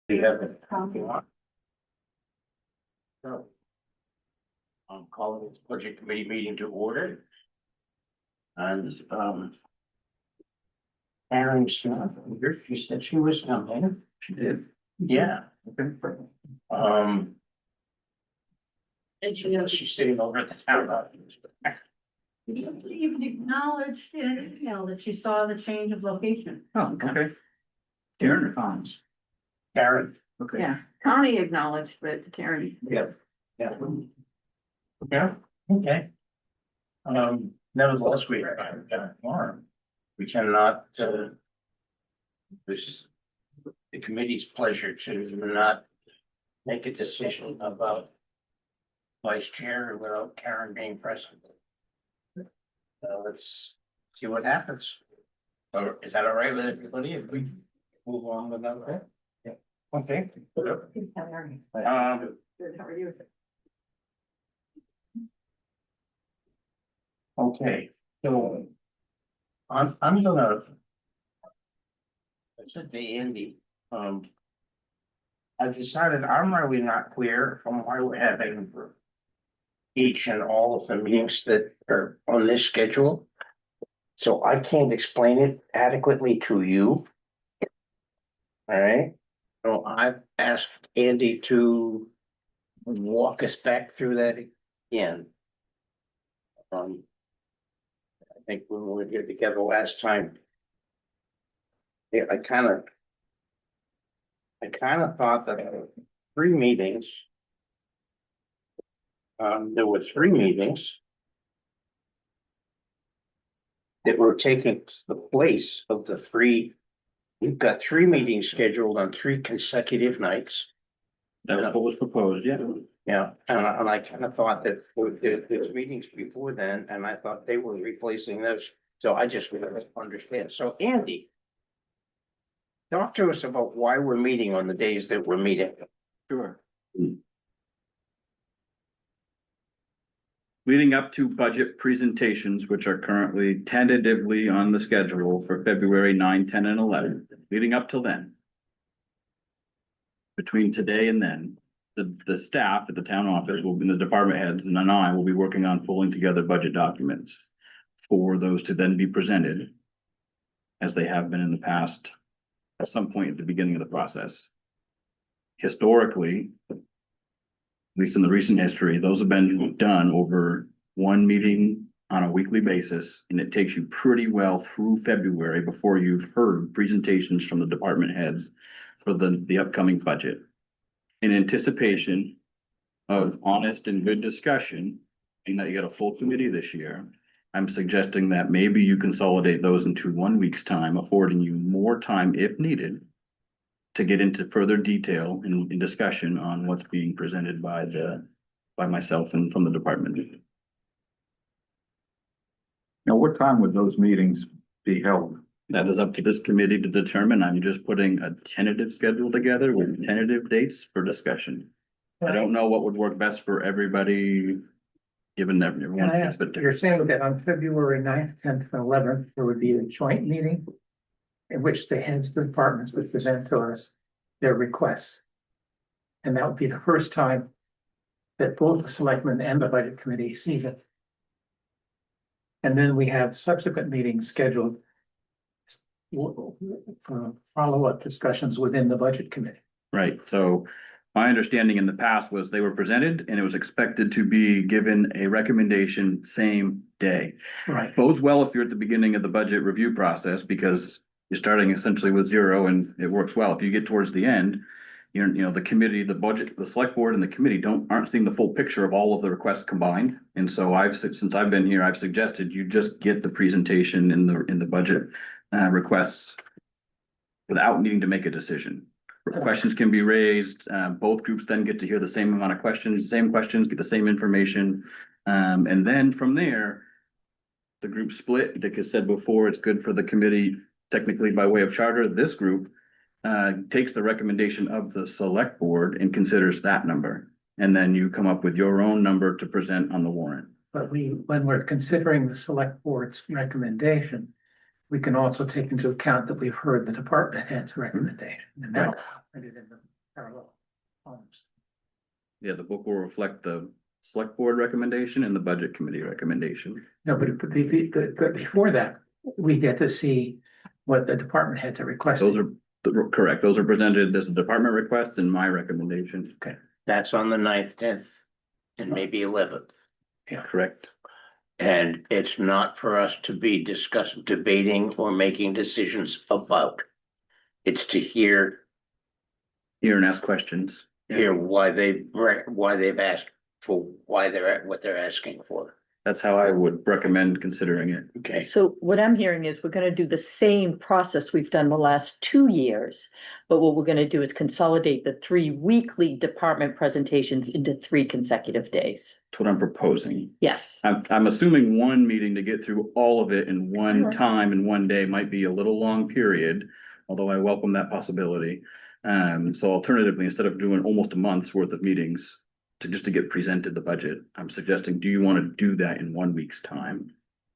We have it. So. I'm calling this budget committee meeting to order. And, Aaron's not here. She said she was coming. She did. Yeah. Um. And she knows she's sitting over at the town office. She even acknowledged in an email that she saw the change of location. Oh, okay. Karen or Collins? Karen. Okay. Yeah, Connie acknowledged, but Karen. Yeah. Yeah. Yeah, okay. Nevertheless, we we cannot, this is the committee's pleasure to not make a decision about vice chair without Karen being present. Let's see what happens. Or is that all right with everybody if we move on with that? Yeah. Okay. Good, how are you? Okay, so I'm gonna. I said to Andy, I've decided I'm really not clear on why we're having each and all of the meetings that are on this schedule. So I can't explain it adequately to you. All right, so I've asked Andy to walk us back through that again. I think when we were here together last time. Yeah, I kind of thought that there were 3 meetings. There were 3 meetings that were taking the place of the 3. We've got 3 meetings scheduled on 3 consecutive nights. That's what was proposed, yeah. Yeah, and I kind of thought that there's meetings before then, and I thought they were replacing those. So I just didn't understand. So Andy, talk to us about why we're meeting on the days that we're meeting. Sure. Leading up to budget presentations, which are currently tentatively on the schedule for February 9, 10, and 11, leading up till then. Between today and then, the staff at the town office will be, the department heads and I will be working on pulling together budget documents for those to then be presented as they have been in the past at some point at the beginning of the process. Historically, at least in the recent history, those have been done over 1 meeting on a weekly basis, and it takes you pretty well through February before you've heard presentations from the department heads for the upcoming budget. In anticipation of honest and good discussion, and that you got a full committee this year, I'm suggesting that maybe you consolidate those into 1 week's time, affording you more time if needed to get into further detail and discussion on what's being presented by myself and from the department. Now, what time would those meetings be held? That is up to this committee to determine. I'm just putting a tentative schedule together with tentative dates for discussion. I don't know what would work best for everybody, given that everyone gets it. You're saying that on February 9th, 10th, and 11th, there would be a joint meeting in which the heads of the departments would present to us their requests. And that would be the first time that both the selectmen and the budget committee sees it. And then we have subsequent meetings scheduled for follow-up discussions within the budget committee. Right, so my understanding in the past was they were presented and it was expected to be given a recommendation same day. Right. Bodes well if you're at the beginning of the budget review process, because you're starting essentially with 0 and it works well. If you get towards the end, you know, the committee, the budget, the select board and the committee aren't seeing the full picture of all of the requests combined. And so since I've been here, I've suggested you just get the presentation in the budget requests without needing to make a decision. Questions can be raised, both groups then get to hear the same amount of questions, get the same information. And then from there, the group split. Like I said before, it's good for the committee, technically by way of charter. This group takes the recommendation of the select board and considers that number. And then you come up with your own number to present on the warrant. But when we're considering the select board's recommendation, we can also take into account that we've heard the department head's recommendation. And that'll put it in the parallel homes. Yeah, the book will reflect the select board recommendation and the budget committee recommendation. No, but before that, we get to see what the department heads are Those requesting. are correct. Those are presented as a department request and my recommendation. That's on the 9th, 10th, and maybe 11th. Correct. And it's not for us to be discussing, debating, or making decisions about. It's to hear Here and ask questions. why they've asked for, why they're at what they're asking for. That's how I would recommend considering it. Okay, So what I'm hearing is we're gonna do the same process we've done the last 2 years. But what we're gonna do is consolidate the 3 weekly department presentations into 3 consecutive days. That's what I'm proposing. Yes. I'm assuming one meeting to get through all of it in one Sure. time in one day might be a little long period, although I welcome that possibility. So alternatively, instead of doing almost a month's worth of meetings to get presented the budget, I'm suggesting, do you want to do that in 1 week's time?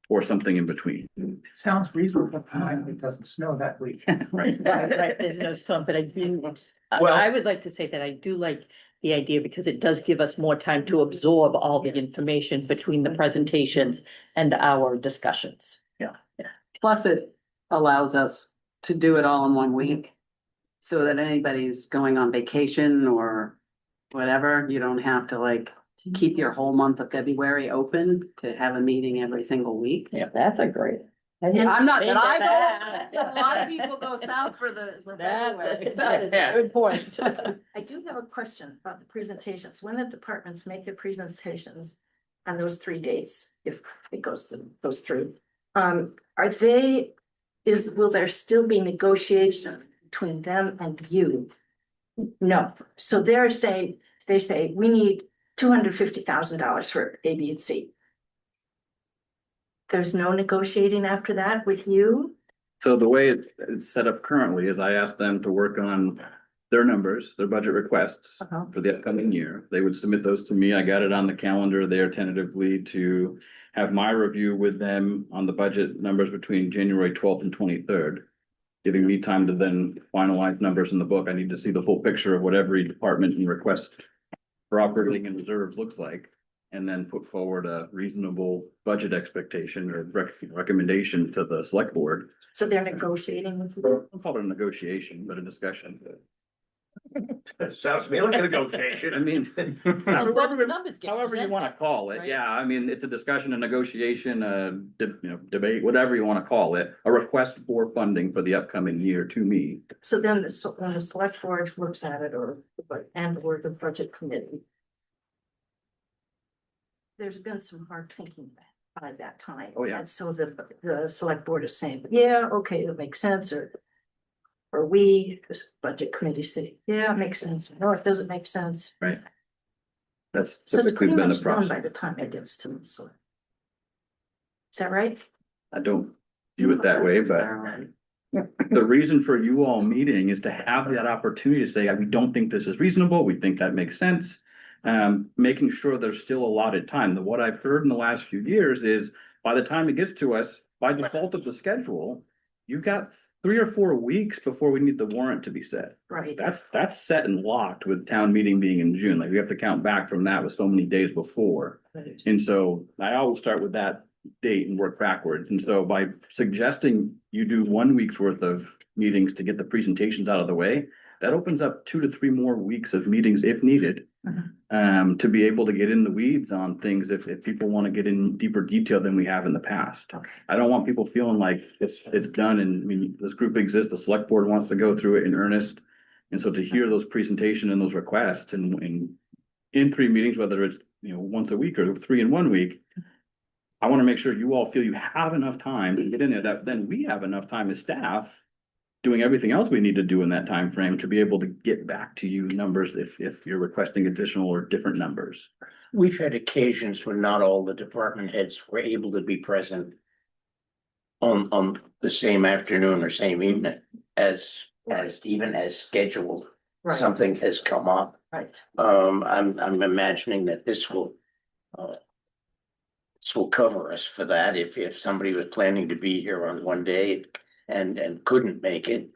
Or something in between? It sounds reasonable, provided it doesn't snow that week. Right. Right, there's no storm, but I do, Well- I would like to say that I do like the idea because it does give us more time to absorb all the information between the presentations and our discussions. Plus, it allows us to do it all in 1 week. So that anybody's going on vacation or whatever, you don't have to like keep your whole month of February open to have a meeting every single week. Yeah, that's a great. I'm not, that I don't, a lot of people go south for February. That's a good point. I do have a question about the presentations. When the departments make their presentations on those 3 dates, if it goes through, are they, will there still be negotiation between them and you? No. So they say, we need $250,000 for A, B, and C. There's no negotiating after that with you? So the way it's set up currently is I asked them to work on their numbers, their budget requests Uh-huh. for the upcoming year. They would submit those to me. I got it on the calendar there tentatively to have my review with them on the budget numbers between January 12th and 23rd. Giving me time to then finalize numbers in the book. I need to see the full picture of what every department and request for operating and reserves looks like. And then put forward a reasonable budget expectation or recommendation to the select board. So they're negotiating with you? I'll call it a negotiation, but a discussion. sounds to me like a negotiation. I mean, however you want to call it, right? yeah, I mean, it's a discussion, a negotiation, debate, whatever you want to call it. A request for funding for the upcoming year to me. So then, when the select board looks at it or the budget committee. There's been some hard thinking by that time. Oh, yeah. And so the select board is saying, yeah, okay, that makes sense, or we, this budget committee say, yeah, it makes sense, no, it doesn't make sense. That's So it's typically pretty been the much done by process. the time it gets to the select. Is that right? I don't view it that way, but the reason for you all meeting is to have that opportunity to say, we don't think this is reasonable, we think that makes sense. Making sure there's still allotted time. What I've heard in the last few years is by the time it gets to us, by default of the schedule, you've got 3 or 4 weeks before we need the warrant to be set. Right. That's set and locked with town meeting being in June. Like we have to count back from that with so many days before. And so I always start with that date and work backwards. And so by suggesting you do 1 week's worth of meetings to get the presentations out of the way, that opens up 2 to 3 more weeks of meetings if needed. To be able to get in the weeds on things if people want to get in deeper detail than we have in the past. Okay. I don't want people feeling like it's done and I mean, this group exists, the select board wants to go through it in earnest. And so to hear those presentation and those requests and in 3 meetings, whether it's, once a week or 3 in 1 week, I want to make sure you all feel you have enough time to get in there, that then we have enough time as staff doing everything else we need to do in that time frame to be able to get back to you numbers if you're requesting additional or different numbers. We've had occasions when not all the department heads were able to be present on the same afternoon or same evening as even as scheduled. Right, Something has come up. right. I'm imagining that this will cover us for that if somebody was planning to be here on one day and couldn't make it.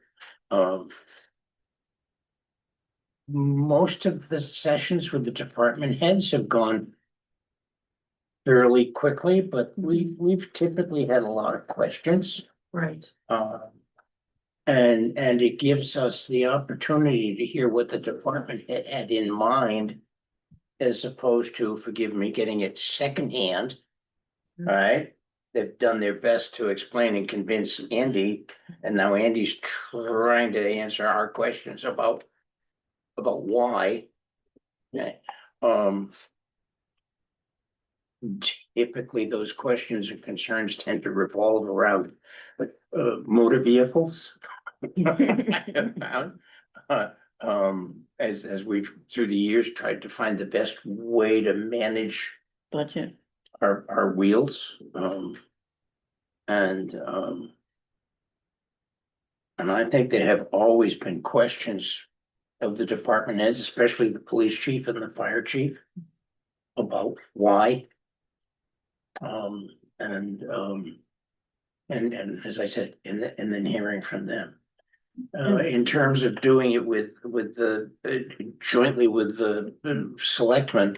most of the sessions with the department heads have gone fairly quickly, but we've typically had a lot of questions. Right. And it gives us the opportunity to hear what the department had in mind. As opposed to, forgive me, getting it secondhand. All right, they've done their best to explain and convince Andy, and now Andy's trying to answer our questions about why. Okay, typically those questions or concerns tend to revolve around motor vehicles. As we've through the years tried to find the best way to manage Budget. our wheels, and I think there have always been questions of the department heads, especially the police chief and the fire chief, about why. And as I said, and then hearing from them. In terms of doing it with the jointly with the selectmen,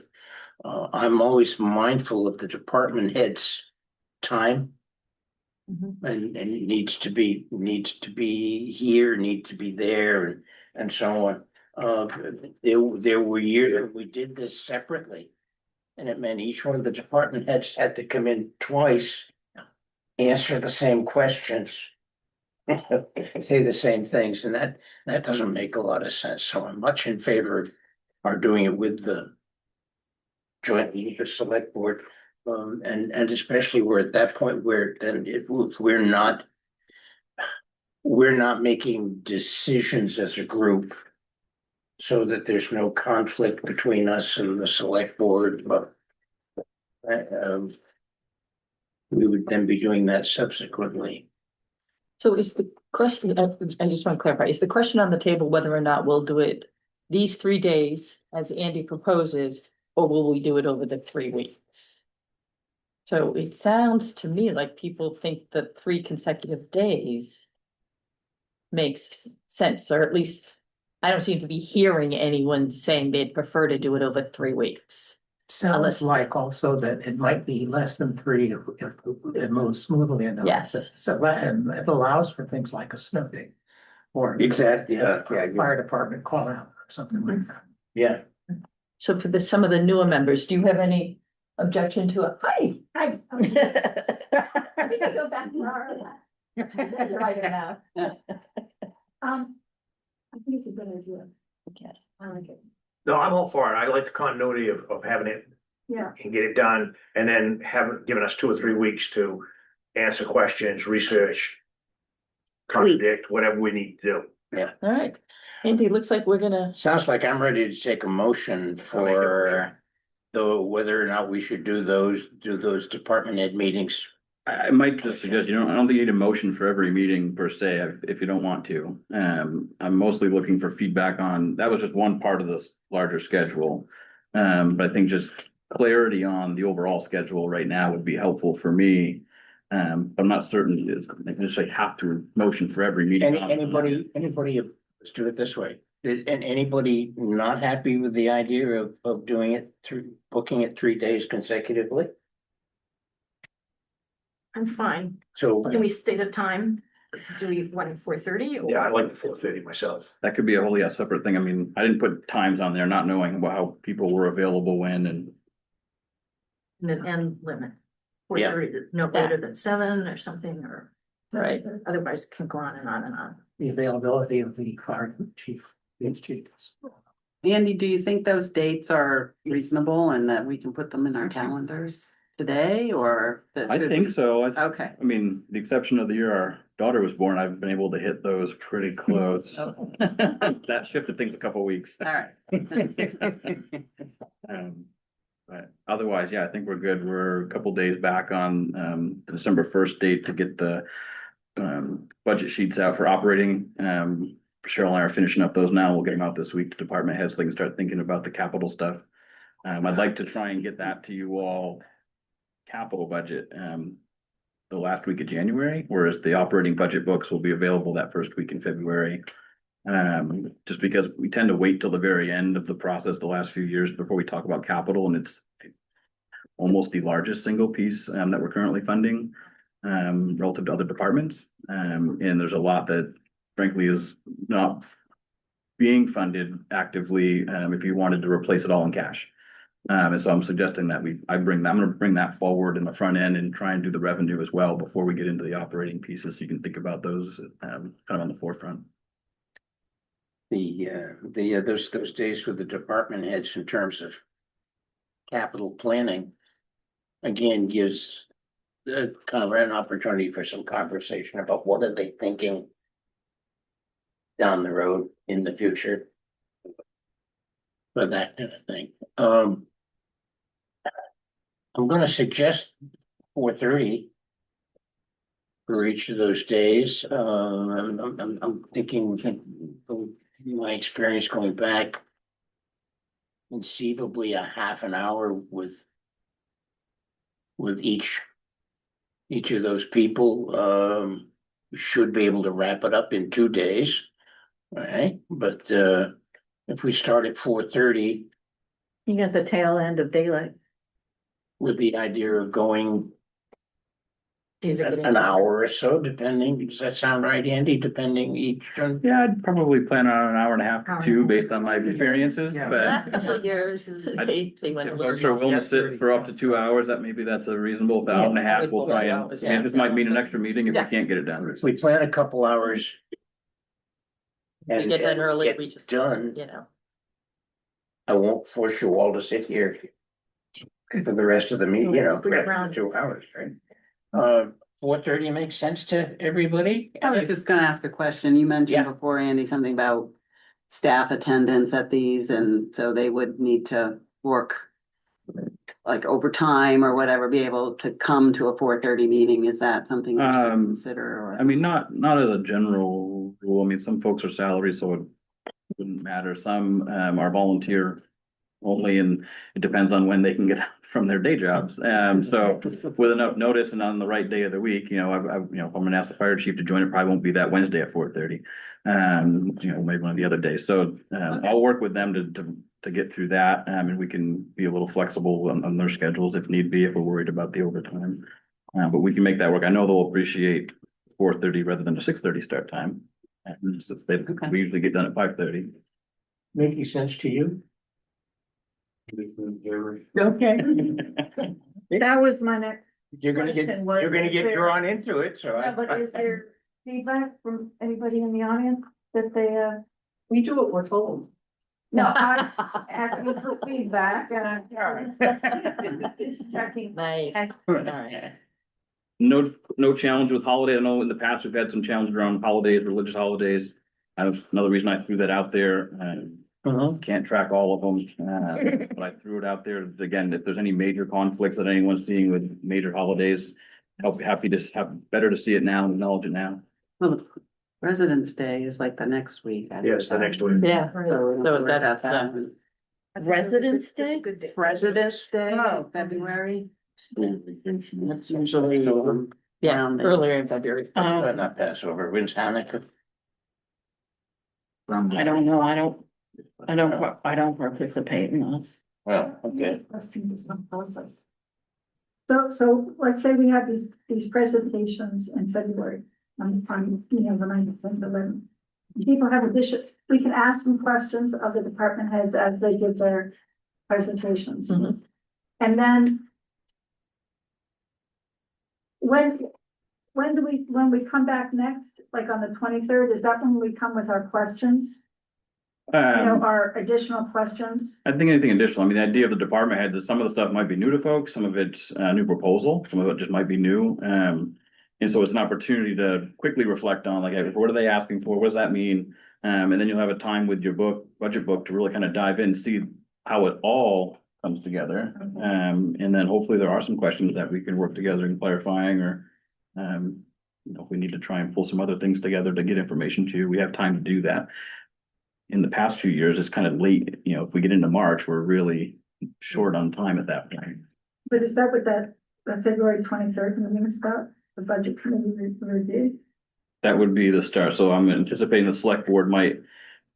I'm always mindful of the department head's time. And it needs to be here, needs to be there, and so on. There were years that we did this separately. And it meant each one of the department heads had to come in twice, answer the same questions. Say the same things, and that doesn't make a lot of sense, so I'm much in favor of our doing it with the joint leader select board. And especially we're at that point where then we're not making decisions as a group. So that there's no conflict between us and the select board, but we would then be doing that subsequently. So is the question, I just want to clarify, is the question on the table whether or not we'll do it these 3 days as Andy proposes, or will we do it over the 3 weeks? So it sounds to me like people think that 3 consecutive days makes sense, or at least I don't seem to be hearing anyone saying they'd prefer to do it over 3 weeks. Sounds like also that it might be less than 3 if it moves smoothly enough. Yes. So that, and it allows for things like a snow day. Or. Exactly, yeah. Fire department call out or something like that. Yeah. So for some of the newer members, do you have any objection to it? Hi. We can go back to our. Right now. I think it's a good idea. Okay. I like it. No, I'm all for it. I like the continuity of having it Yeah. and get it done, and then given us 2 or 3 weeks to answer questions, research, contradict, whatever we need to do. All right. Andy, looks like we're gonna, Sounds like I'm ready to take a motion for whether or not we should do those department head meetings. I might just suggest, I don't think you need a motion for every meeting per se, if you don't want to. I'm mostly looking for feedback on, that was just one part of this larger schedule. But I think just clarity on the overall schedule right now would be helpful for me. But I'm not certain it's necessarily have to motion for every meeting. Anybody, let's do it this way. And anybody not happy with the idea of doing it booking it 3 days consecutively? I'm fine. So Can we state a time? Do we want 4:30 or? Yeah, I like the 4:30 myself. That could be a wholly separate thing. I mean, I didn't put times on there, not knowing how people were available when and. An end limit. Yeah. 4:30, no later than 7 or something, or. Right. Otherwise it can go on and on and on. The availability of the fire chief, police chiefs. Andy, do you think those dates are reasonable and that we can put them in our calendars today or? I think so. Okay. I mean, the exception of the year our daughter was born, I've been able to hit those pretty close. Oh. That shifted things a couple weeks. All right. But otherwise, yeah, I think we're good. We're a couple days back on the December 1st date to get the budget sheets out for operating. Cheryl and I are finishing up those now. We'll get them out this week to department heads so they can start thinking about the capital stuff. I'd like to try and get that to you all, capital budget, the last week of January, whereas the operating budget books will be available that first week in February. Just because we tend to wait till the very end of the process, the last few years before we talk about capital, and it's almost the largest single piece, that we're currently funding, relative to other departments. And there's a lot that frankly is not being funded actively, if you wanted to replace it all in cash. And so I'm suggesting that I'm gonna bring that forward in the front end and try and do the revenue as well before we get into the operating pieces. So you can think about those, kind of on the forefront. Those days with the department heads in terms of capital planning, again, gives kind of an opportunity for some conversation about what are they thinking down the road in the future. For that kind of thing. I'm gonna suggest 4:30 for each of those days. I'm thinking from my experience going back, conceivably a half an hour with each of those people, should be able to wrap it up in 2 days. All right, but if we start at 4:30 You got the tail end of daylight. with the idea of going These are an hour or so, depending, does that sound right, Andy? Depending each. Yeah, I'd probably plan on an hour and a half Hour to and a two half. based on my experiences, Yeah. The last but. couple of years, they went a If little. folks are willing to sit for up to 2 hours, that maybe that's a reasonable, if an hour and a half, we'll try and, it just might mean an extra meeting if we Yeah. can't get it done. If we plan a couple hours. We get done early, get we just, done, you know. I won't force you all to sit here for the rest of the meeting, Bring it around. 2 hours, right? 4:30 makes sense to everybody? I was just gonna ask a question. You mentioned Yeah. before, Andy, something about staff attendance at these, and so they would need to work like overtime or whatever, be able to come to a 4:30 meeting. Is that something we should consider I or? mean, not as a general rule. I mean, some folks are salary, so it wouldn't matter. Some are volunteer only, and it depends on when they can get out from their day jobs. So with enough notice and on the right day of the week, if I'm gonna ask the fire chief to join, it probably won't be that Wednesday at 4:30. Maybe one of the other days. So I'll work with them to get through that. And we can be a little flexible on their schedules if need be, if we're worried about the overtime. But we can make that work. I know they'll appreciate 4:30 rather than a 6:30 start time. And since Okay. we usually get done at 5:30. Making sense to you? Okay. That was my next You're gonna get drawn into it, so Yeah, but is there feedback from anybody in the audience that they, We do what we're told. no, I'm asking for feedback and I'm just checking. Nice. Alright. No challenge with holiday. I know in the past we've had some challenges around holidays, religious holidays. That's another reason I threw that out there. Can't track all of them, but I threw it out there. Again, if there's any major conflicts that anyone's seeing with major holidays, happy to better to see it now and acknowledge it now. Well, President's Day is like the next week. Yes, the next week. Yeah. So So that, that's, that. Residence That's a Day? good day. President's Day, Oh. February. That's usually Yeah, around there. earlier in February. But not Passover, when's Hanukkah? I don't know, I don't participate in this. Well, okay. Process. So let's say we have these presentations in February, on, the 9th and 11th. People have we can ask some questions of the department heads as they give their presentations. Mhm. And then when we come back next, like on the 23rd, is that when we come with our questions? Our additional questions? I think anything additional, I mean, the idea of the department head is some of the stuff might be new to folks, some of it's a new proposal, some of it just might be new. And so it's an opportunity to quickly reflect on like, hey, what are they asking for? What does that mean? And then you'll have a time with your budget book to really kind of dive in, see how it all comes together. And then hopefully there are some questions that we can work together in clarifying or, if we need to try and pull some other things together to get information to you, we have time to do that. In the past few years, it's kind of late, if we get into March, we're really short on time at that point. But is that what the February 23rd meeting is about, the budget committee review? That would be the start. So I'm anticipating the select board might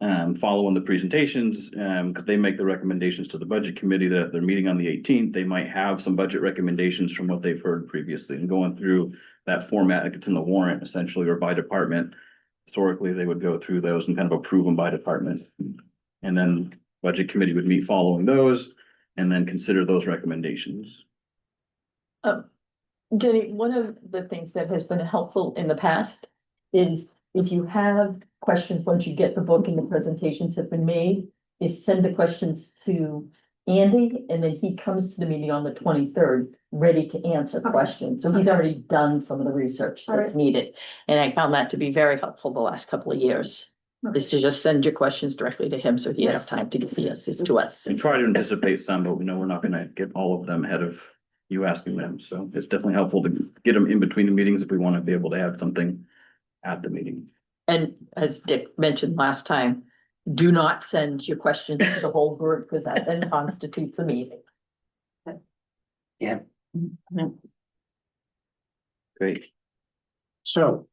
following the presentations, because they make the recommendations to the budget committee that they're meeting on the 18th. They might have some budget recommendations from what they've heard previously and going through that format, like it's in the warrant essentially, or by department. Historically, they would go through those and kind of approve them by department. And then budget committee would meet following those and then consider those recommendations. Jenny, one of the things that has been helpful in the past is if you have questions, once you get the book and the presentations have been made, is send the questions to Andy, and then he comes to the meeting on the 23rd, ready to answer questions. So he's already done some of the research that's needed. And I found that to be very helpful the last couple of years, is to just send your questions directly to him, so he has time to get the answers to us. We try to anticipate some, but we know we're not gonna get all of them ahead of you asking them. So it's definitely helpful to get them in between the meetings if we want to be able to have something at the meeting. And as Dick mentioned last time, do not send your questions to the whole group, because that then constitutes a meeting. Great. So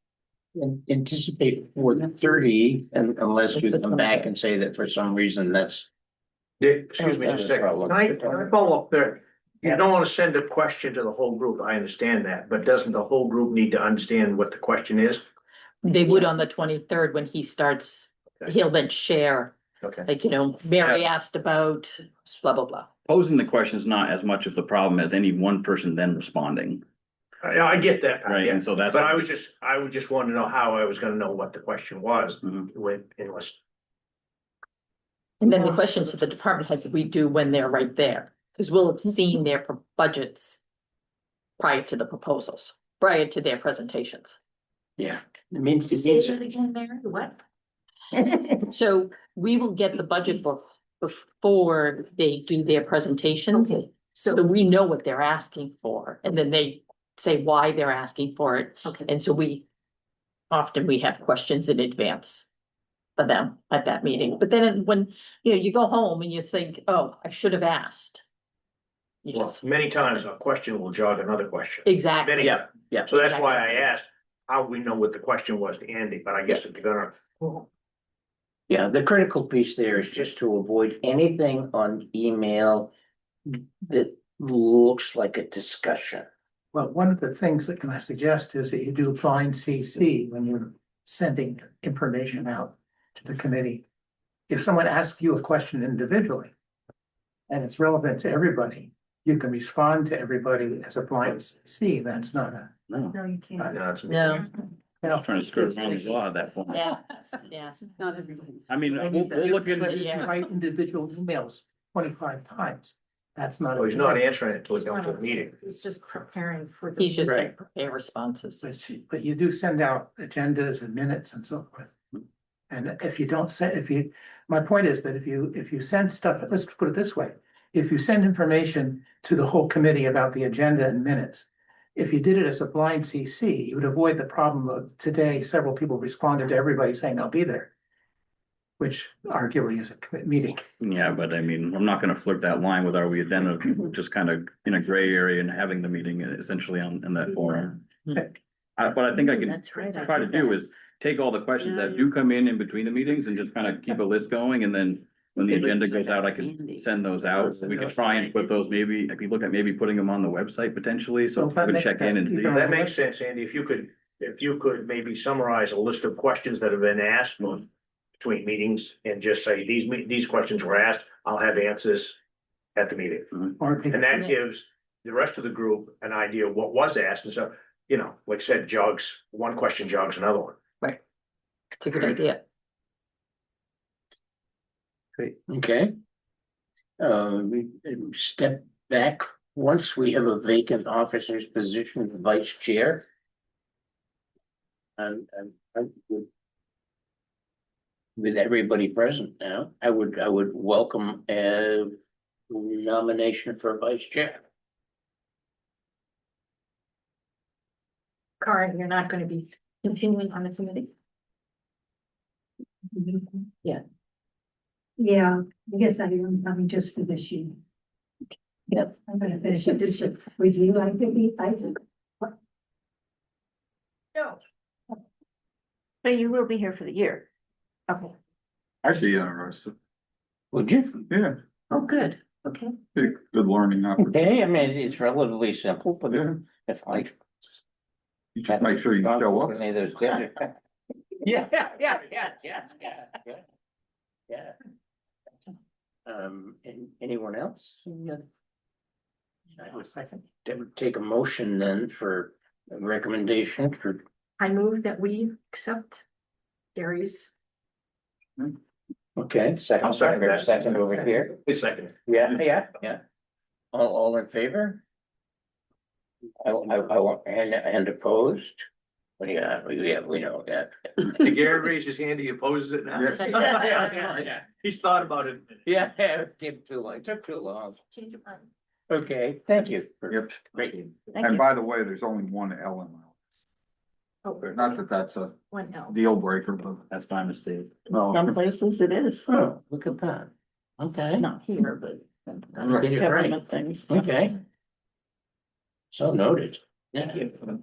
anticipate 4:30, and unless you come back and say that for some reason that's. Dick, excuse me just a second. Can I follow up there? You don't want to send a question to the whole group. I understand that, but doesn't the whole group need to understand what the question is? They would on the 23rd when he starts, Okay. he'll then share, Okay. like, Mary asked about blah, blah, blah. Posing the question is not as much of the problem as any one person then responding, I get that. right? yeah. And so that's. But I would just want to know how I was gonna know what the question was Mhm. unless. And then the questions to the department heads we do when they're right there, because we'll have seen their budgets prior to the proposals, prior to their presentations. Yeah, it means, Say that again, Mary, what? So we will get the budget book before they do their presentations. Okay, So so, we know what they're asking for, and then they say why they're asking for it. okay, And so often we have questions in advance for them at that meeting. But then when, you go home and you think, oh, I should have asked. You Well, just, many times a question will jog another question. exactly. Many, yeah. so that's why I asked how we know what the question was to Andy, but I guess if you're gonna. Yeah, the critical piece there is just to avoid anything on email that looks like a discussion. Well, one of the things that can I suggest is that you do blind CC when you're sending information out to the committee. If someone asks you a question individually and it's relevant to everybody, you can respond to everybody as a blind CC. That's not a. No, no, you can't. No, it's- No, I'm trying to skirt around the law at that point. yeah, yeah. Not everybody. I mean, You we'll look can into. Yeah. write individual emails 25 times. That's not. Oh, a he's not answering it until we He's go not to the meeting. He's just preparing for. the He's just Right. gonna prepare responses. But you do send out agendas and minutes and so forth. And if you don't say, my point is that if you send stuff, let's put it this way. If you send information to the whole committee about the agenda and minutes, if you did it as a blind CC, you would avoid the problem of today, several people responded to everybody saying, I'll be there. Which arguably is a meeting. Yeah, but I mean, I'm not gonna flirt that line with are we then just kind of in a gray area and having the meeting essentially in that forum. What I think I can That's right. try to do is take all the questions that do come in between the meetings and just kind of keep a list going, and then when the agenda goes out, I can send those out. We can try and put those, maybe, I could look at maybe putting them on the website potentially, so Well, people can that check makes in and sense. see. That makes sense, Andy. If you could maybe summarize a list of questions that have been asked between meetings and just say, these questions were asked, I'll have answers at the meeting. Or And that gives the rest of the group an idea of what was asked. And so, like I said, one question jogs another one. It's a good idea. Okay. We step back once we have a vacant officer's position, the vice chair. And I would. With everybody present now, I would welcome a nomination for vice chair. Karen, you're not gonna be continuing on the committee? Yeah, I guess I am coming just for this year. Yep, I'm gonna finish it this year with you. I could be, No. But you will be here for the year. Okay. I'd be interested. Would you? Yeah, Oh, good, okay. be a good learning opportunity. Okay, I mean, it's relatively simple, but Yeah. it's like. You just make sure you show up. Any of those guys. Yeah, yeah. Anyone else? I would take a motion then for a recommendation for, I move that we accept Gary's. okay, second. I'll second that. Second over here. A second. Yeah. All in favor? I want, and opposed? Yeah, we know that. Did Gary raise his hand? He opposes it now? Yes. Yeah. He's thought about it. Yeah, it took too long. Change your mind. Okay, thank you. Yep. Great. Thank And you. by the way, there's only one L in my. Oh, Not that that's a one L. deal breaker, but. That's my mistake. Some places it is, Oh, look at that. Okay. not here, but. You did it right. Government things. Okay. So noted. Thank you.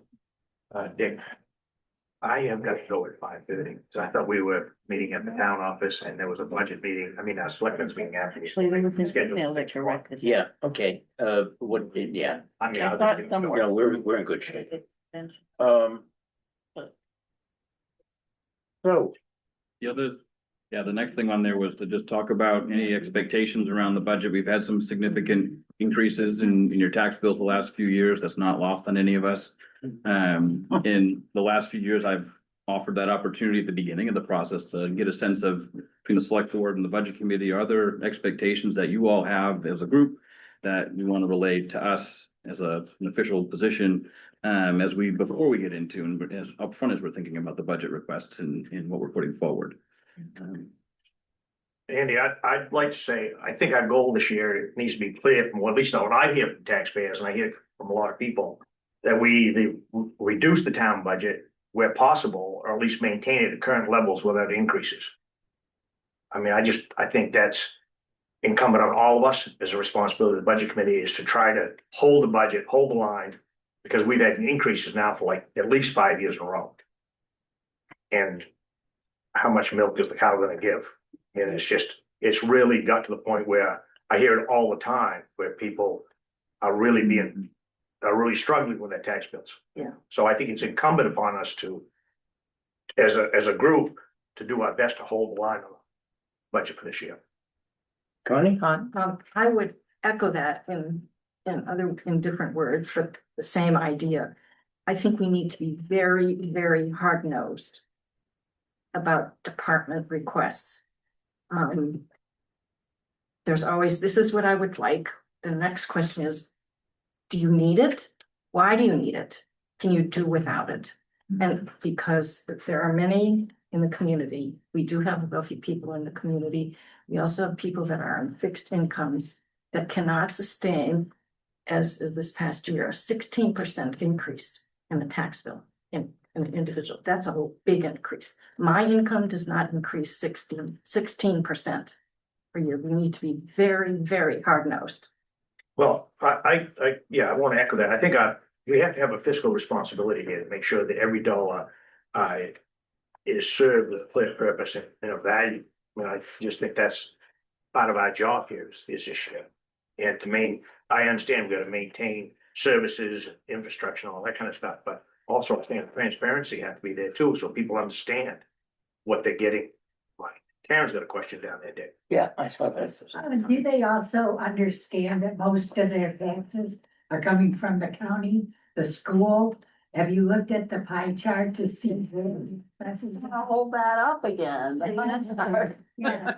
Dick. I have got to go at 5:30, so I thought we were meeting at the town office and there was a budget meeting, a selectmen's meeting after. Actually, there was an Scheduled. email that corrected. Yeah, okay, what did, yeah, I mean, I thought somewhere. no, we're in good shape. Um. So, The other, yeah, the next thing on there was to just talk about any expectations around the budget. We've had some significant increases in your tax bills the last few years. That's not lost on any of us. In the last few years, I've offered that opportunity at the beginning of the process to get a sense of between the select board and the budget committee, are there expectations that you all have as a group that you want to relay to us as an official position, before we get into and as upfront as we're thinking about the budget requests and what we're putting forward. Andy, I'd like to say, I think our goal this year needs to be clear from, well, at least what I hear from taxpayers, and I hear from a lot of people, that we either reduce the town budget where possible, or at least maintain it at current levels without increases. I mean, I think that's incumbent on all of us as a responsibility of the budget committee, is to try to hold the budget, hold the line, because we've had increases now for like at least 5 years in a row. And how much milk is the cow gonna give? And it's really got to the point where I hear it all the time, where people are really struggling with their tax bills. Yeah. So I think it's incumbent upon us to, as a group, to do our best to hold the line on the budget for this year. Connie? I would echo that in different words, but the same idea. I think we need to be very, very hard-nosed about department requests. There's always, this is what I would like. The next question is, do you need it? Why do you need it? Can you do without it? And because there are many in the community, we do have wealthy people in the community. We also have people that are on fixed incomes that cannot sustain, as of this past year, a 16% increase in the tax bill in an individual. That's a big increase. My income does not increase 16% per year. We need to be very, very hard-nosed. Well, I want to echo that. I think we have to have a fiscal responsibility here to make sure that every dollar is served with a clear purpose and a value. I mean, I just think that's part of our job here is this issue. And I understand we've got to maintain services, infrastructure, and all that kind of stuff, but also I think transparency has to be there too, so people understand what they're getting. Like Karen's got a question down there, Dick. Yeah, I saw that. Do they also understand that most of their taxes are coming from the county, the school? Have you looked at the pie chart to see? That's I'll hold that up again. That's hard. Yeah.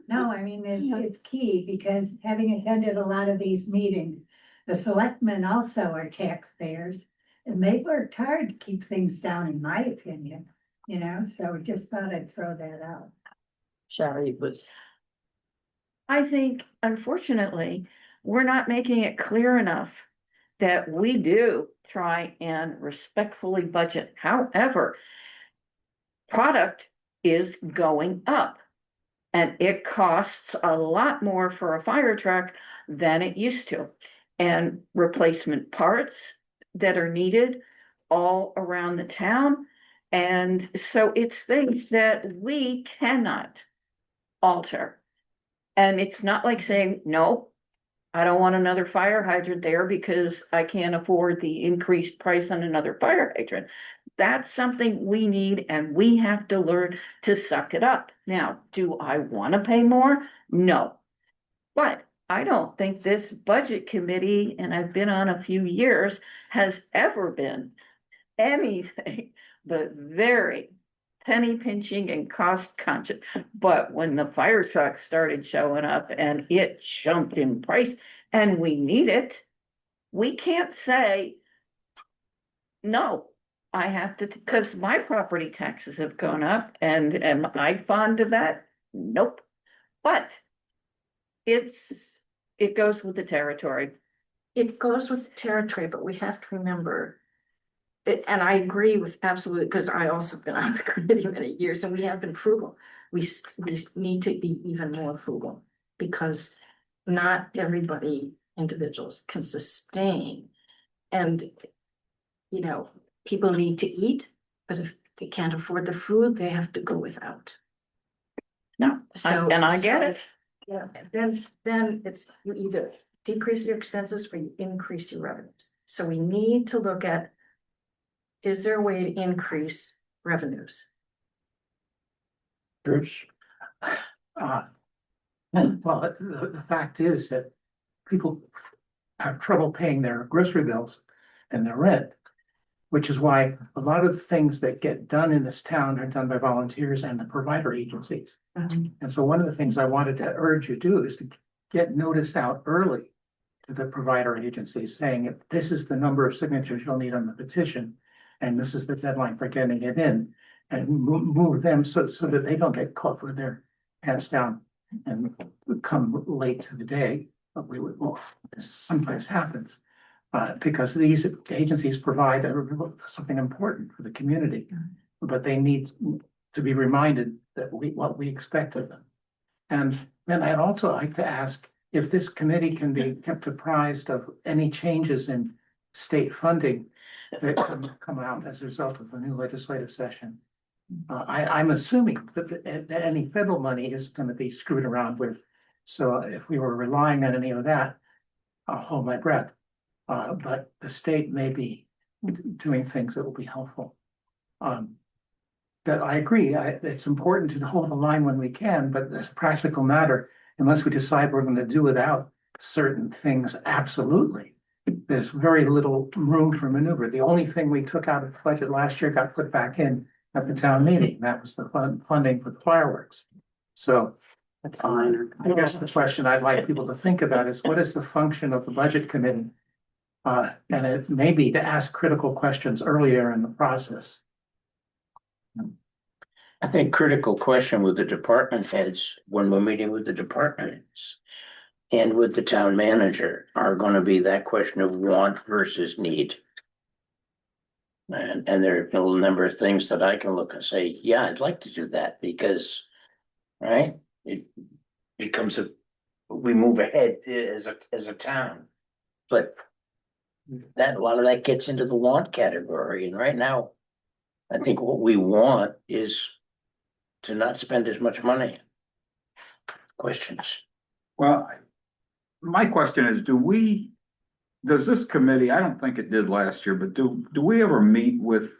No, I mean, it's key because having attended a lot of these meetings, the selectmen also are taxpayers. And they worked hard to keep things down, in my opinion, so just thought I'd throw that out. Shari was, I think unfortunately, we're not making it clear enough that we do try and respectfully budget. However, product is going up. And it costs a lot more for a fire truck than it used to. And replacement parts that are needed all around the town. And so it's things that we cannot alter. And it's not like saying, no, I don't want another fire hydrant there because I can't afford the increased price on another fire hydrant. That's something we need and we have to learn to suck it up. Now, do I want to pay more? No. But I don't think this budget committee, and I've been on a few years, has ever been anything but very penny pinching and cost conscious. But when the fire truck started showing up and it jumped in price and we need it, we can't say, no, I have to, because my property taxes have gone up and am I fond of that? Nope. But it goes with the territory. It goes with the territory, but we have to remember. And I agree with absolutely, because I also been on the committee many years and we have been frugal. We need to be even more frugal because not everybody, individuals can sustain. And, you know, people need to eat, but if they can't afford the food, they have to go without. No, and I get it. Yeah, then it's you either decrease your expenses or you increase your revenues. So we need to look at, is there a way to increase revenues? Bruce? Well, the fact is that people have trouble paying their grocery bills and their rent, which is why a lot of the things that get done in this town are done by volunteers and the provider agencies. And so one of the things I wanted to urge you to do is to get notice out early to the provider agencies saying, if this is the number of signatures you'll need on the petition, and this is the deadline for getting it in, and move them so that they don't get caught with their pants down and come late to the day. But well, this sometimes happens, because these agencies provide something important for the community, but they need to be reminded that what we expect of them. And then I'd also like to ask if this committee can be kept apprised of any changes in state funding that come out as a result of the new legislative session. I'm assuming that any federal money is going to be screwed around with. So if we were relying on any of that, I'll hold my breath. But the state may be doing things that will be helpful. That I agree, it's important to hold the line when we can, but as a practical matter, unless we decide we're going to do without certain things, absolutely. There's very little room for maneuver. The only thing we took out of the budget last year got put back in at the town meeting. That was the funding for the fireworks. So I guess the question I'd like people to think about is what is the function of the budget committee? And it may be to ask critical questions earlier in the process. I think critical question with the department heads, when we're meeting with the department heads and with the town manager, are gonna be that question of want versus need. And there are a number of things that I can look and say, yeah, I'd like to do that because, right? It becomes we move ahead as a town. But a lot of that gets into the want category. And right now, I think what we want is to not spend as much money. Questions? Well, my question is, does this committee, I don't think it did last year, but do we ever meet with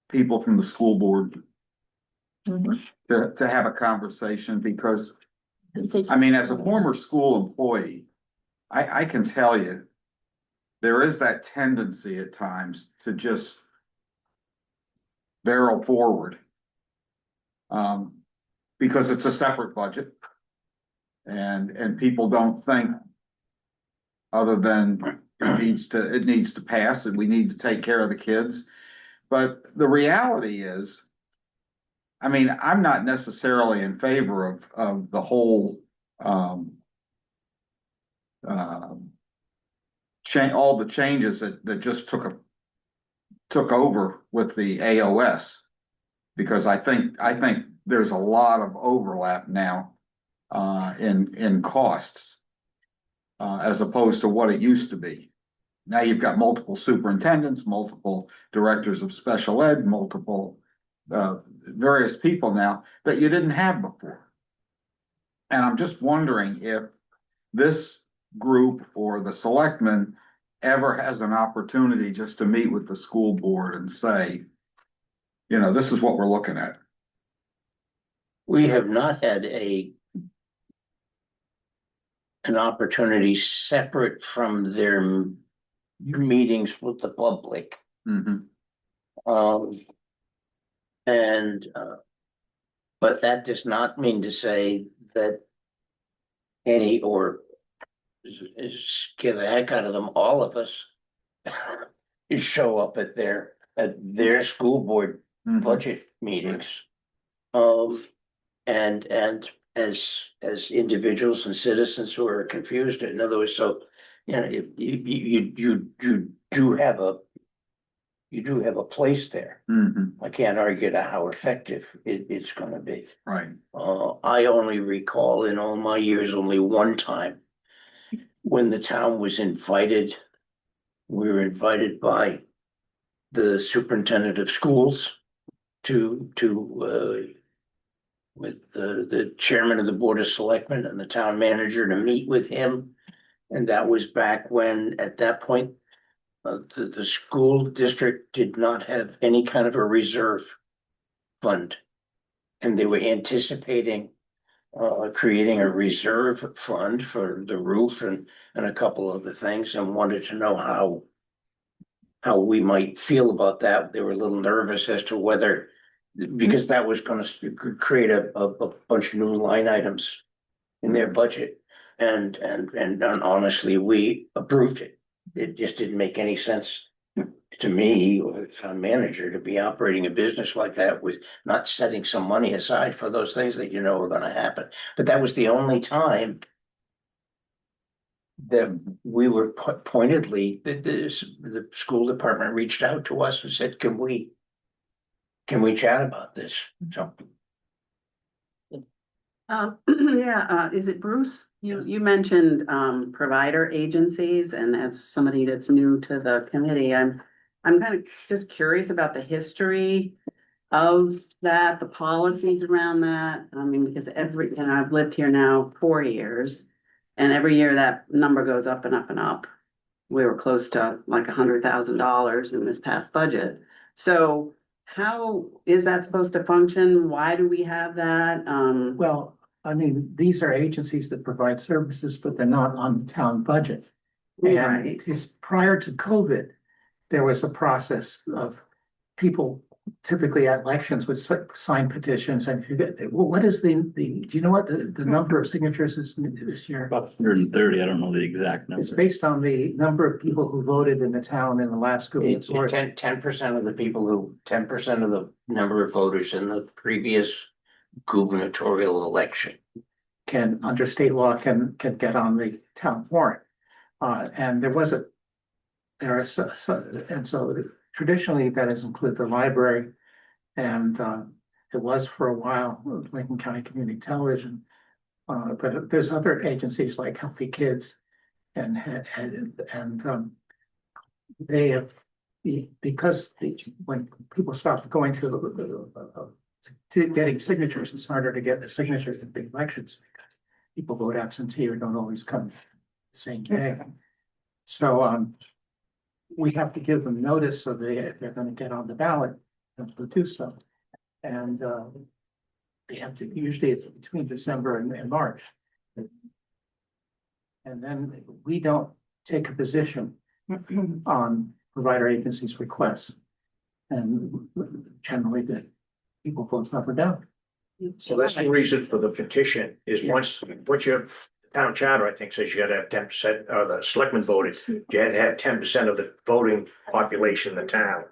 people from the school board to have a conversation? Because, I mean, as a former school employee, I can tell you, there is that tendency at times to just barrel forward. Because it's a separate budget. And people don't think other than it needs to pass and we need to take care of the kids. But the reality is, I mean, I'm not necessarily in favor of the whole all the changes that just took over with the AOS. Because I think there's a lot of overlap now in costs as opposed to what it used to be. Now you've got multiple superintendents, multiple directors of special ed, multiple various people now that you didn't have before. And I'm just wondering if this group or the selectmen ever has an opportunity just to meet with the school board and say, you know, this is what we're looking at. We have not had an opportunity separate from their meetings with the public. Mhm. And, but that does not mean to say that any, or scare the heck out of them, all of us show up at their school board Mhm. budget meetings. And as individuals and citizens who are confused, in other words, so, you know, if you do have a place there. Mhm. I can't argue to how effective it's gonna be. Right. I only recall in all my years, only one time when the town was invited. We were invited by the superintendent of schools to with the chairman of the board of selectmen and the town manager to meet with him. And that was back when, at that point, the school district did not have any kind of a reserve fund. And they were anticipating creating a reserve fund for the roof and a couple of the things, and wanted to know how we might feel about that. They were a little nervous as to whether, because that was gonna create a bunch of new line items in their budget. And honestly, we approved it. It just didn't make any sense to me or the town manager to be operating a business like that with not setting some money aside for those things that you know are gonna happen. But that was the only time that we were pointedly, the school department reached out to us and said, can we chat about this? So, Yeah, is it Bruce? You mentioned, provider agencies, and as somebody that's new to the committee, I'm kind of just curious about the history of that, the policies around that. I mean, because I've lived here now 4 years, and every year that number goes up and up and up. We were close to like $100,000 in this past budget. So how is that supposed to function? Why do we have that? Well, I mean, these are agencies that provide services, but they're not on the town budget. And Right. it is prior to COVID, there was a process of people typically at elections would sign petitions and you get, well, what is do you know what the number of signatures is this year? About 130, I don't know the exact number. It's based on the number of people who voted in the town in the last it's gubernatorial. 10% of the people 10% of the number of voters in the previous gubernatorial election. Can, under state law, can get on the town warrant. And and so traditionally that has included the library. And it was for a while, Lincoln County Community Television. But there's other agencies like Healthy Kids and they have, because when people stopped going to getting signatures, it's harder to get the signatures in big elections because people vote absentee or don't always come the same day. So we have to give them notice so if they're going to get on the ballot, to do so. And they have to, usually it's between December and March. And then we don't take a position on provider agencies' requests. And generally the people vote up or down. So that's the reason for the petition is once your town charter, I think, says you gotta have 10%, or the selectmen voted, you had to have 10% of the voting population in the town.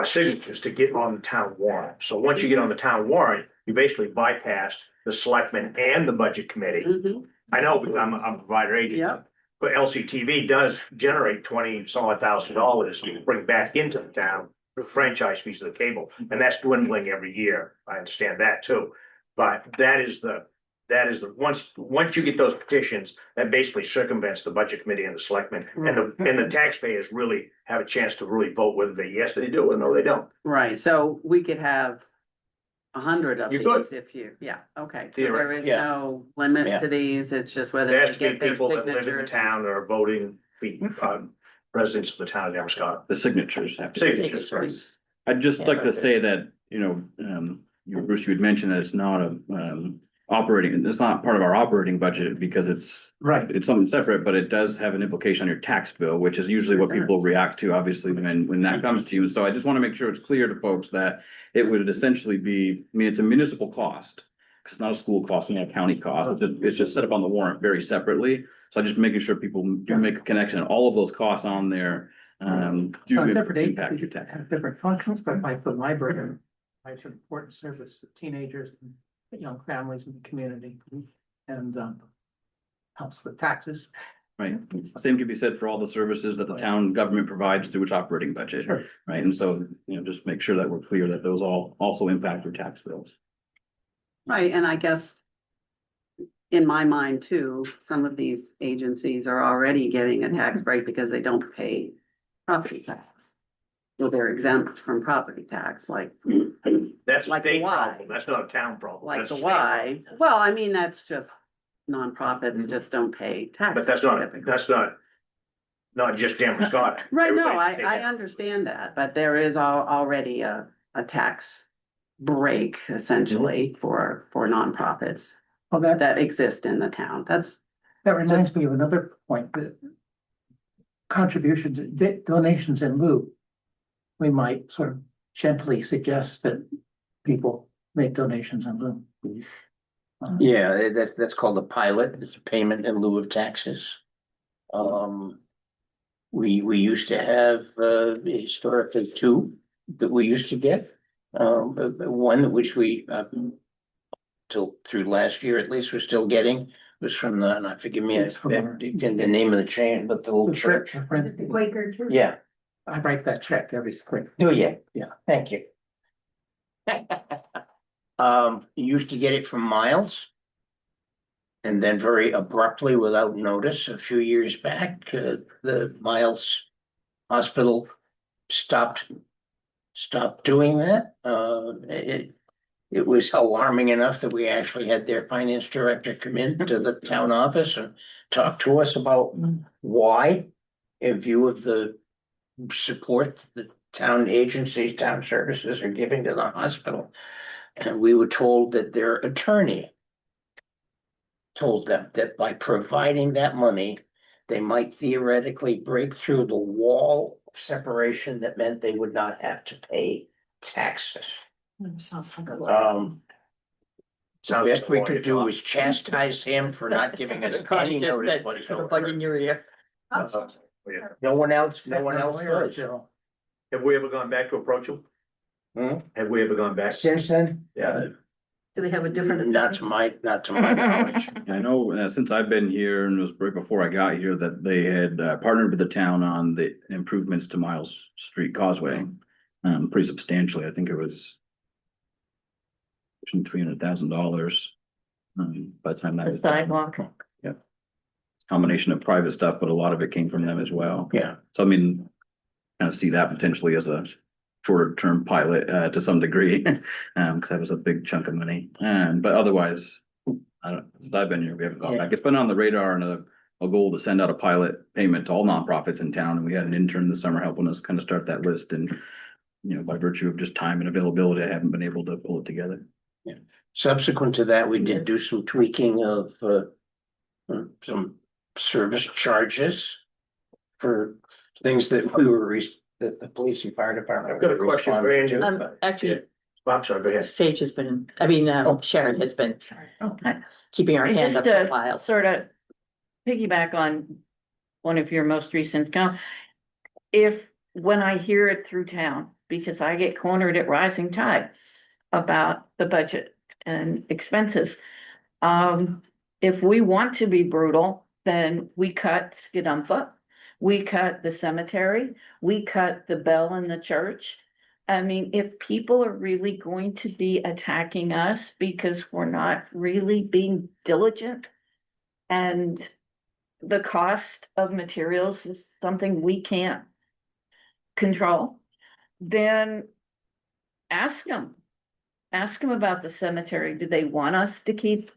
Signatures to get on the town warrant. So once you get on the town warrant, you basically bypassed the selectmen and the budget committee. Mhm. I know because I'm a provider agent. Yep. But LCTV does generate $20-some-odd-thousand to bring back into the town for franchise fees of the cable, and that's dwindling every year. I understand that too. But that is the, once you get those petitions, that basically circumvents the budget committee and the selectmen. And the taxpayers really have a chance to really vote whether yes, they do or no, they don't. Right, so we could have 100 of You could. these if you, yeah, okay. So there is Yeah. no limit Yeah. to these, it's just whether There they has to be get their people that live in the signatures. town or are voting, residents of the town of Damariscotta. The signatures have to. Signatures, right? I'd just like to say that, Bruce, you had mentioned that it's not operating, it's not part of our operating budget because it's Right. it's something separate, but it does have an implication on your tax bill, which is usually what people react to, obviously, when that comes to you. And so I just want to make sure it's clear to folks that it would essentially be, I mean, it's a municipal cost. 'Cause it's not a school cost, it's not a county cost. It's just set up on the warrant very separately. So I'm just making sure people do make a connection. All of those costs on there do Different impact your agencies tax. have different functions, but like the library provides an important service to teenagers and young families in the community. And helps with taxes. Right, same can be said for all the services that the town government provides through its operating budget, Sure. right? And so, just make sure that we're clear that those all also impact your tax bills. Right, and I guess in my mind too, some of these agencies are already getting a tax break because they don't pay property tax. So they're exempt from property tax, like That's a Like state why? problem, that's not a town problem. like That's the a state Y. problem. Well, I mean, that's just nonprofits Mhm. just don't pay tax. But that's not just Damariscotta. Right, no, Everybody's I taking- understand that, but there is already a tax break essentially for nonprofits Well, that that exist in the town. That's, reminds me of another point, that contributions, donations in lieu. We might sort of gently suggest that people make donations in lieu. Yeah, that's called a pilot. It's a payment in lieu of taxes. We used to have, historically two that we used to get. One which we, till through last year at least, we're still getting, was from the, and I forgive me, It's from our- the name of the chain, but the little church. The Quaker too. Yeah, I write that check every spring. oh, yeah. Yeah. Thank you. You used to get it from Miles. And then very abruptly, without notice, a few years back, the Miles Hospital stopped doing that. It was alarming enough that we actually had their finance director come in to the town office and talk to us about why, in view of the support the town agencies, town services are giving to the hospital. And we were told that their attorney told them that by providing that money, they might theoretically break through the wall of separation that meant they would not have to pay taxes. Sounds like a lot. The Sounds best we like a could do lawyer was chastise him for not giving us any notice Put a bug in whatsoever. your ear. talk. Yeah. No one else does. Have we ever gone back to approach them? Hmm? Have we ever gone back? Since then, Do they have a different? not to my knowledge. I know, since I've been here, and it was right before I got here, that they had partnered with the town on the improvements to Miles Street Causeway. Pretty substantially, I think it was $300,000. By the time that The was. sidewalk. Combination of private stuff, but a lot of it came from them as well. Yeah. So I mean, kind of see that potentially as a shorter term pilot to some degree, because that was a big chunk of money. But otherwise, I don't, since I've been here, we haven't gone back. It's been on the radar and a goal to send out a pilot payment to all nonprofits in town. And we had an intern this summer helping us kind of start that list. And, by virtue of just time and availability, I haven't been able to pull it together. Subsequent to that, we did do some tweaking of some service charges for things that we were, that the police and fire department. I've got a were question for responding Andrew. to. Actually, I'm sorry, go ahead. Sage has been, Sharon has been Okay. keeping her And hand up just for a to while. sort of piggyback on one of your most recent comments. When I hear it through town, because I get cornered at Rising Tide about the budget and expenses. If we want to be brutal, then we cut Skidumpa, we cut the cemetery, we cut the bell in the church. I mean, if people are really going to be attacking us because we're not really being diligent and the cost of materials is something we can't control, then ask them ask them about the cemetery. Do they want us to keep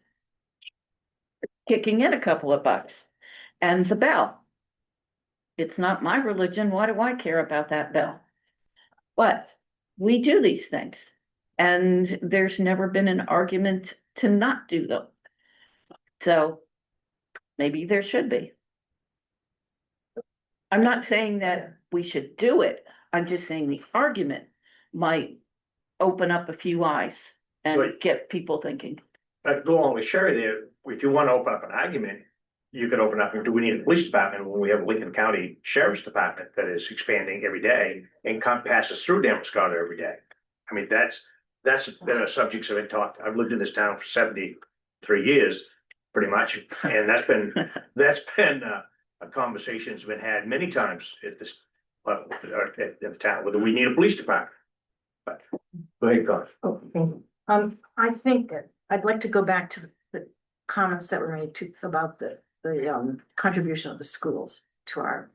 kicking in a couple of bucks? And the bell. It's not my religion. Why do I care about that bell? But we do these things. And there's never been an argument to not do them. So maybe there should be. I'm not saying that we should do it. I'm just saying the argument might open up a few eyes and Right. get people thinking. But go on with Sherry there, if you want to open up an argument, you could open up, and do we need a police department when we have a Lincoln County Sheriff's Department that is expanding every day and passes through Damariscotta every day? I mean, that's been a subjects have been talked. I've lived in this town for 73 years, pretty much, and that's been a conversation's been had many times at this at the town, whether we need a police department. But go ahead, Garth. I think that I'd like to go back to the comments that were made about the contribution of the schools to our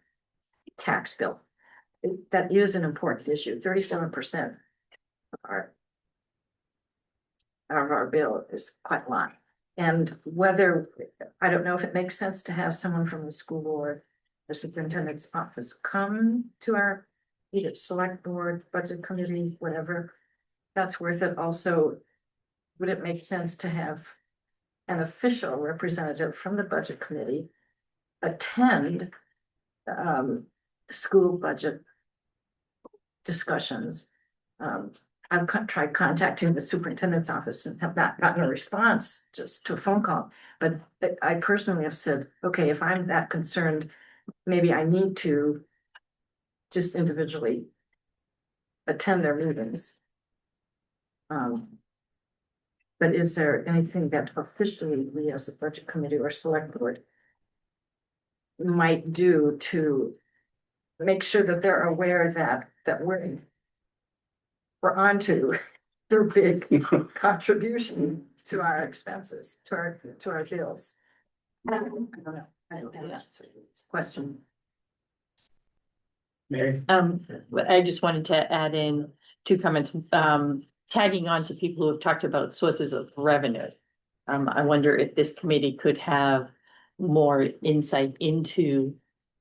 tax bill. That is an important issue. 37% of our bill is quite a lot. And whether, I don't know if it makes sense to have someone from the school board, the superintendent's office come to our either select board, budget committee, whatever. That's worth it. Also, would it make sense to have an official representative from the budget committee attend school budget discussions? I've tried contacting the superintendent's office and have not gotten a response, just to a phone call. But I personally have said, okay, if I'm that concerned, maybe I need to just individually attend their meetings. But is there anything that officially we as a budget committee or select board might do to make sure that they're aware that we're onto their big contribution to our expenses, to our bills? I don't know. I don't have an answer. It's a question. Mary? I just wanted to add in two comments, tagging on to people who have talked about sources of revenue. I wonder if this committee could have more insight into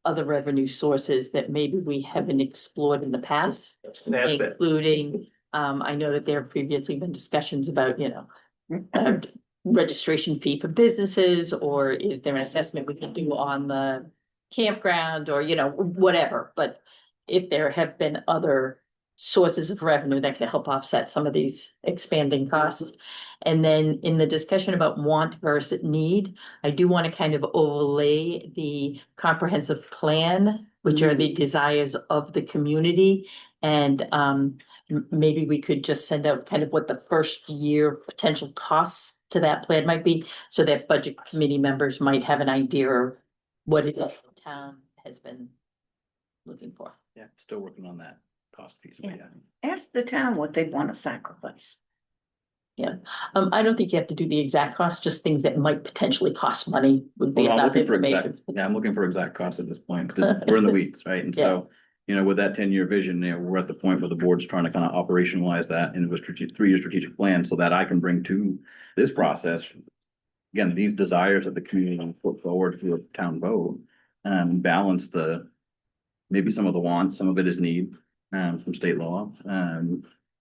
other revenue sources that maybe we haven't explored in the past, including, I know that there have previously been discussions about, registration fee for businesses, or is there an assessment we can do on the campground, or, whatever. But if there have been other sources of revenue that can help offset some of these expanding costs. And then in the discussion about want versus need, I do want to kind of overlay the comprehensive plan, which are the desires of the community. And maybe we could just send out kind of what the first year potential costs to that plan might be, so that budget committee members might have an idea of what it is the town has been looking for. Yeah, still working on that cost piece. Yeah. Ask the town what they want to sacrifice. I don't think you have to do the exact cost, just things that might potentially cost money would be Well, I'm enough looking for exact, information. yeah, I'm looking for exact costs at this point, because we're in the weeds, right? And so, with that 10-year vision, we're at the point where the board's trying to kind of operationalize that into a 3-year strategic plan, so that I can bring to this process, again, these desires that the community put forward through a town vote, balance maybe some of the wants, some of it is need, some state law,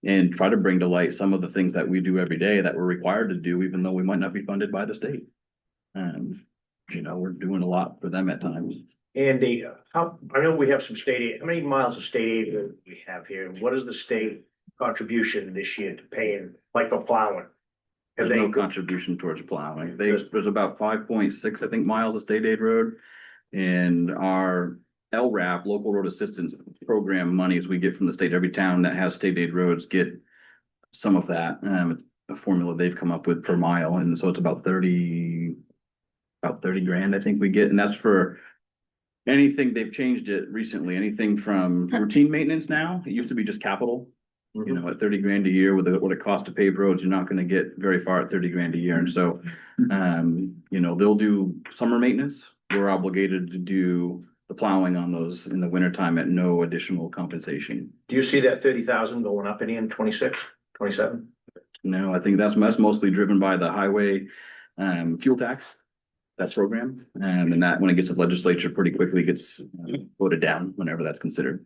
and try to bring to light some of the things that we do every day that we're required to do, even though we might not be funded by the state. We're doing a lot for them at times. Andy, I know we have some state aid. How many miles of state aid do we have here? And what is the state contribution this year to paying, like for plowing? There's no contribution towards plowing. There's about 5.6, I think, miles of state aid road. And our LRAP, local road assistance program monies we get from the state, every town that has state aid roads get some of that. A formula they've come up with per mile. And so it's about 30 grand, I think we get. And that's for anything. They've changed it recently, anything from routine maintenance now. It used to be just capital. At 30 grand a year with what it costs to pave roads, you're not going to get very far at 30 grand a year. And so, they'll do summer maintenance. We're obligated to do the plowing on those in the wintertime at no additional compensation. Do you see that 30,000 going up any in 26, 27? No, I think that's mostly driven by the highway fuel tax. That program, and that when it gets to the legislature pretty quickly gets voted down whenever that's considered.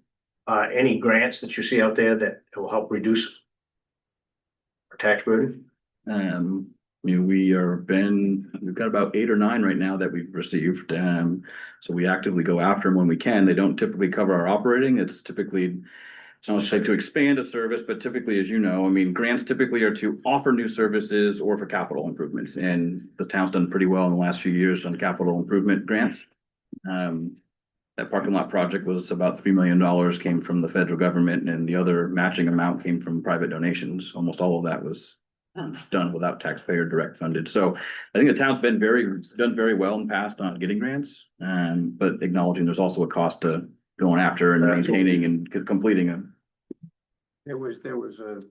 Any grants that you see out there that will help reduce our tax burden? We've got about 8 or 9 right now that we've received. So we actively go after them when we can. They don't typically cover our operating. It's typically, I don't say to expand a service, but typically, as you know, I mean, grants typically are to offer new services or for capital improvements. And the town's done pretty well in the last few years on capital improvement grants. That parking lot project was about $3 million came from the federal government, and the other matching amount came from private donations. Almost all of that was done without taxpayer direct funded. So I think the town's been done very well in the past on getting grants, but acknowledging there's also a cost to going after and maintaining and completing them. There was a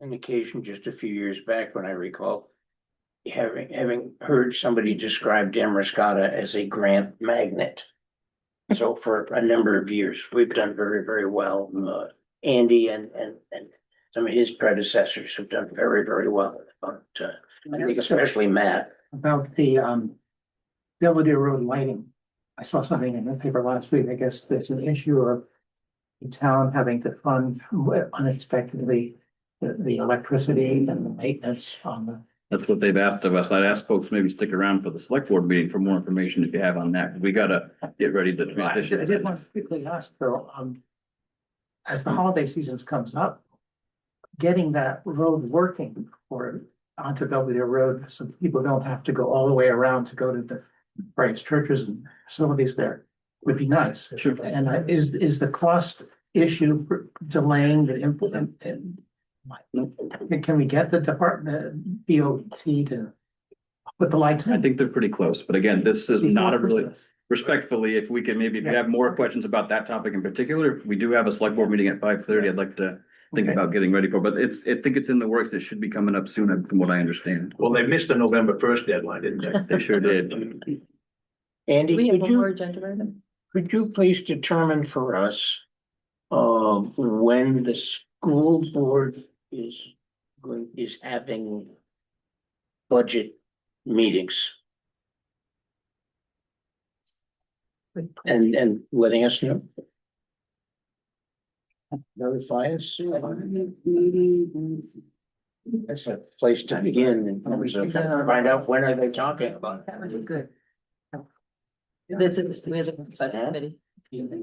an occasion just a few years back when I recall having heard somebody describe Damariscotta as a grant magnet. So for a number of years, we've done very, very well. Andy and some of his predecessors have done very, very well. But I think especially Matt. About the Belvedere Road lighting. I saw something in the paper last week. I guess there's an issue of the town having to fund unexpectedly the electricity and the maintenance on the. That's what they've asked of us. I'd ask folks maybe stick around for the select board meeting for more information if you have on that. We gotta get ready to I transition. did want to quickly ask though, as the holiday seasons comes up, getting that road working or onto Belvedere Road, so people don't have to go all the way around to go to the various churches and facilities there would be nice. Sure. And is the cost issue for delaying the input and can we get the department, DOT to put the lights in? I think they're pretty close, but again, this is not a really, respectfully, if we can maybe, if you have more questions about that topic in particular, we do have a select board meeting at 5:30. I'd like to think Okay. about getting ready for, but I think it's in the works. It should be coming up soon, from what I understand. Well, they missed the November 1st deadline, didn't they? They sure did. Andy, Do we have could one more you, agenda item? could you please determine for us when the school board is having budget meetings and letting us know? Notify us. That's a place to begin in terms of find out when are they talking about. That would be good. That's it, we have a budget committee.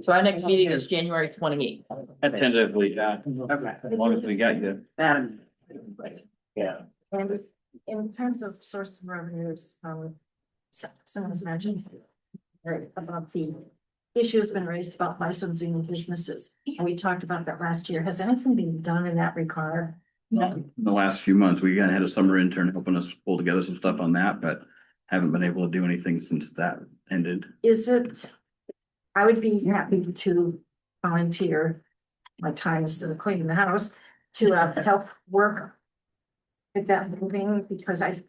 So our next meeting is January 28th. Tentatively, yeah, Okay. as long as we got you. Adam, Yeah. And in terms of source of revenues, someone's mentioned right, about the issue's been raised about licensing businesses. And we talked about that last year. Has anything been done in that regard? In the last few months, we had a summer intern helping us pull together some stuff on that, but haven't been able to do anything since that ended. Is it, I would be happy to volunteer my time instead of cleaning the house to help work with that moving, because I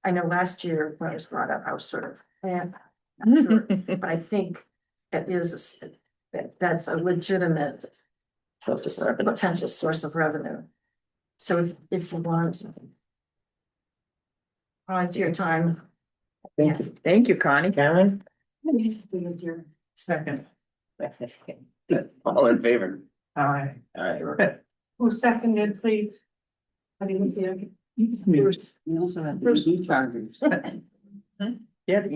know last year when it was brought up, I was sort of, not sure, but I think that is, that's a legitimate potential source of revenue. So if you want volunteer time. Thank you, Connie. Karen? Second. All in favor? Aye. All right. Who seconded, please? I didn't see. we also have the EV chargers. Yeah,